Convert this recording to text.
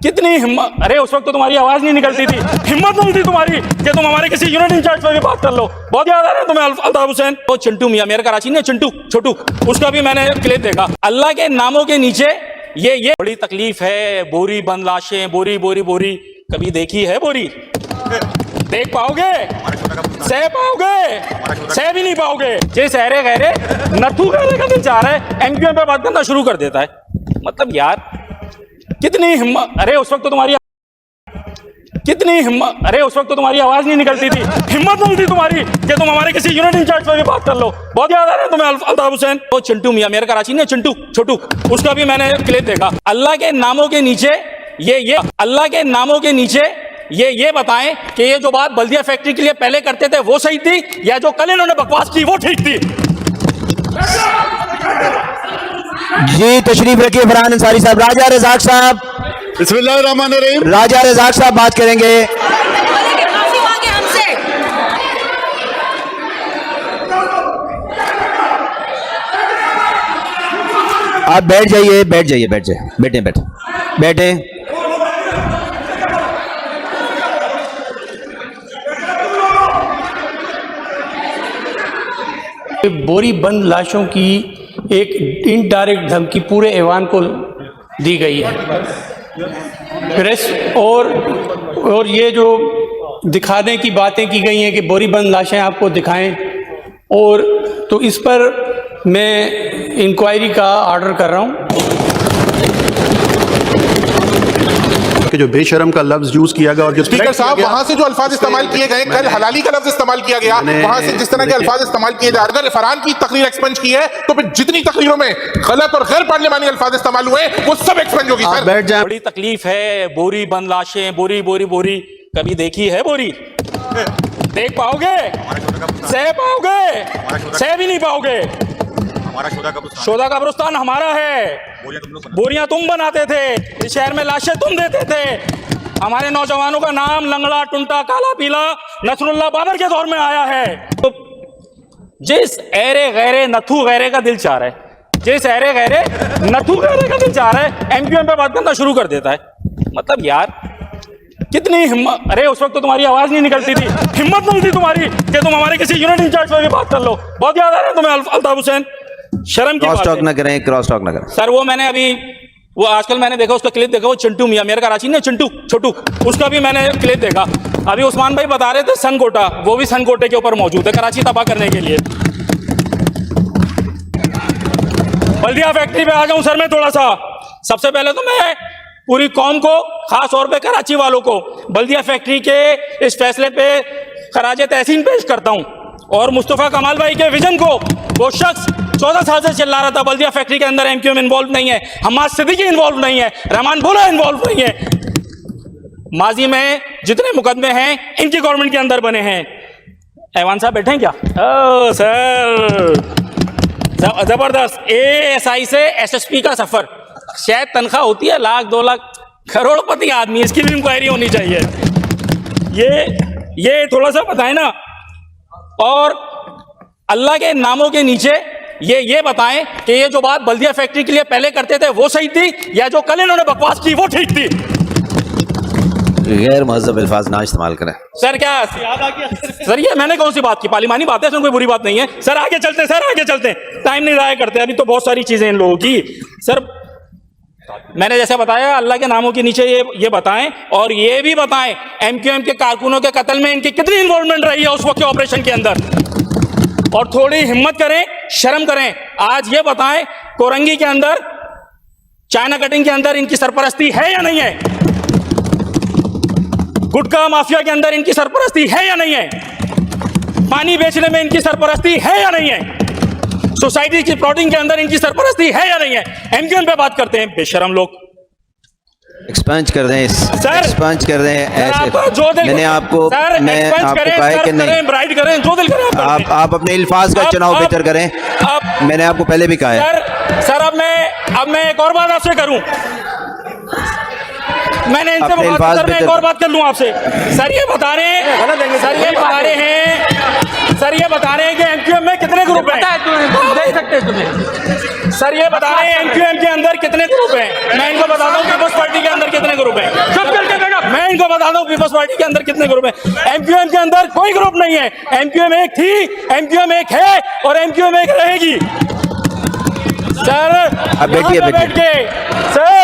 कितनी हिम्मत, अरे उस वक्त तो तुम्हारी आवाज नहीं निकलती थी, हिम्मत नहीं थी तुम्हारी कि तुम हमारे किसी यूनिट इंचार्ज पर भी बात कर लो। बहुत याद आ रहा है तुम्हें अल्ताफ हुसैन, वो चिंटू मियां, मेरे कराची ने चिंटू छोटू, उसका भी मैंने क्लिप देखा। अल्लाह के नामों के नीचे ये बड़ी तकलीफ है, बोरी बंद लाशें, बोरी बोरी बोरी, कभी देखी है बोरी? देख पाओगे? सह पाओगे? सह भी नहीं पाओगे। जे सहरे गहरे नथू गहरे का दिल चाह रहा है, एमक्यूएम पे बात करना शुरू कर देता है। मतलब यार कितनी हिम्मत, अरे उस वक्त तो तुम्हारी आवाज नहीं निकलती थी, हिम्मत नहीं थी तुम्हारी कि तुम हमारे किसी यूनिट इंचार्ज पर भी बात कर लो। बहुत याद आ रहा है तुम्हें अल्ताफ हुसैन, वो चिंटू मियां, मेरे कराची ने चिंटू छोटू, उसका भी मैंने क्लिप देखा। अल्लाह के नामों के नीचे अल्लाह के नामों के नीचे ये बताएं कि ये जो बात बल्दिया फैक्ट्री के लिए पहले करते थे वो सही थी, या जो कल इन्होंने बकवास की वो ठीक थी? जी तशरीफ रखिए फरहान अंसारी साहब। राजा रज़ाक साहब, बिस्मिल्लाहिर्रहमानिर्रहीम। राजा रज़ाक साहब बात करेंगे। आप बैठ जाइए, बैठे। बोरी बंद लाशों की एक इनडायरेक्ट धमकी पूरे ऐवान को दी गई है। प्रेस और ये जो दिखाने की बातें की गई हैं कि बोरी बंद लाशें आपको दिखाएं, और तो इस पर मैं इंक्वायरी का ऑर्डर कर रहा हूं। कि जो बेशरम का लफ्ज यूज किया गया और जो स्पीकर साहब वहां से जो अल्फाज इस्तेमाल किए गए, कल हलाली का लफ्ज इस्तेमाल किया गया, वहां से जिस तरह के अल्फाज इस्तेमाल किए जा रहे हैं, अगर फरहान की तकरीर एक्सपंज की है तो फिर जितनी तकरीरों में गलत और गैर पार्लियामानी अल्फाज इस्तेमाल हुए वो सब एक्सपंज होगी। सर बैठ जाए। बड़ी तकलीफ है, बोरी बंद लाशें, बोरी बोरी बोरी, कभी देखी है बोरी? देख पाओगे? सह पाओगे? सह भी नहीं पाओगे। शोधा कब्रिस्तान हमारा है, बोरियां तुम बनाते थे, इस शहर में लाशें तुम देते थे। हमारे नौजवानों का नाम लंगड़ा, टुंटा, काला पीला नसरुल्लाह बाबर के दौर में आया है। तो जिस ऐरे गैरे नथू गैरे का दिल चाह रहा है, एमक्यूएम पे बात करना शुरू कर देता है। मतलब यार कितनी हिम्मत, अरे उस वक्त तो तुम्हारी आवाज नहीं निकलती थी, हिम्मत नहीं थी तुम्हारी कि तुम हमारे किसी यूनिट इंचार्ज पर भी बात कर लो। बहुत याद आ रहा है तुम्हें अल्ताफ हुसैन, शर्म की क्रॉस बात टॉक है। ना करें, क्रॉस टॉक ना करें। सर वो मैंने अभी वो आजकल मैंने देखा, उसका क्लिप देखा, वो चिंटू मियां, मेरे कराची ने चिंटू छोटू, उसका भी मैंने क्लिप देखा। अभी उस्मान भाई बता रहे थे सनकोटा, वो भी सनकोटे के ऊपर मौजूद है कराची तबाह करने के लिए। बल्दिया फैक्ट्री पे आ जाऊं सर मैं थोड़ा सा। सबसे पहले तो मैं पूरी कौम को, खास तौर पे कराची वालों को, बल्दिया फैक्ट्री के इस फैसले पे खराजे तहसीन पेश करता हूं, और मुस्तफ़ा कमाल भाई के विजन को, वो शख्स 14 साल से चिल्ला रहा था बल्दिया फैक्ट्री के अंदर एमक्यूएम इन्वॉल्व नहीं है, हम्माद सिद्दीकी इन्वॉल्व नहीं है, रहमान बोला इन्वॉल्व नहीं है। माजी में जितने मुकदमे हैं इनकी गवर्नमेंट के अंदर बने हैं। ऐवान साहब बैठे हैं क्या? ओ सर जबरदस्त। ASI से SSP का सफर, शायद तनख्वाह होती है लाख 2 लाख, करोड़पति आदमी, इसकी भी इंक्वायरी होनी चाहिए। ये थोड़ा सा बताएं ना। और अल्लाह के नामों के नीचे ये बताएं कि ये जो बात बल्दिया फैक्ट्री के लिए पहले करते थे वो सही थी, या जो कल इन्होंने बकवास की वो ठीक थी? गैर महज़ब अल्फाज ना इस्तेमाल करें। सर क्या याद आ गया? सर ये मैंने कौन सी बात की? पार्लिमानी बात है, इसमें कोई बुरी बात नहीं है। सर आगे चलते, टाइम नहीं ज़ाया करते, अभी तो बहुत सारी चीजें इन लोगों की। सर मैंने जैसे बताया, अल्लाह के नामों के नीचे ये बताएं, और ये भी बताएं एमक्यूएम के कारकुनों के कत्ल में इनकी कितनी इन्वॉल्वमेंट रही है उस वक्त के ऑपरेशन के अंदर। और थोड़ी हिम्मत करें, शर्म करें। आज ये बताएं कोरंगी के अंदर, चाइना कटिंग के अंदर इनकी सरपरस्ती है या नहीं है? गुटखा माफिया के अंदर इनकी सरपरस्ती है या नहीं है? पानी बेचने में इनकी सरपरस्ती है या नहीं है? सोसाइटी की प्लॉटिंग के अंदर इनकी सरपरस्ती है या नहीं है? एमक्यूएम पे बात करते हैं बेशरम लोग। एक्सपंज कर दें, सर एक्सपंज कर दें ऐसे। जो दिल मैंने आपको कहा है कि नहीं, ब्राइट करें, जो दिल करें आप अपने अल्फाज का चुनाव बेहतर करें। मैंने आपको पहले भी कहा है। सर अब मैं एक और बात आपसे करूं, मैंने इनसे मैं एक और बात कर लूं आपसे। सर ये बता रहे हैं, सर ये बता रहे हैं कि एमक्यूएम में कितने ग्रुप हैं? देख सकते हैं तुम्हें। सर ये बता रहे हैं एमक्यूएम के अंदर कितने ग्रुप हैं? मैं इनको बताता हूँ पीपल्स पार्टी के अंदर कितने ग्रुप ग्रुप है, सब करके बेटा मैं इनको बताता हूँ पीपल्स पार्टी के अंदर कितने ग्रुप है। एमक्यूएम के अंदर कोई ग्रुप नहीं है, एमक्यूएम एक थी, एमक्यूएम एक है और एमक्यूएम एक रहेगी। सर अब बैठिए, यहाँ पे बैठिए। बैठ के सर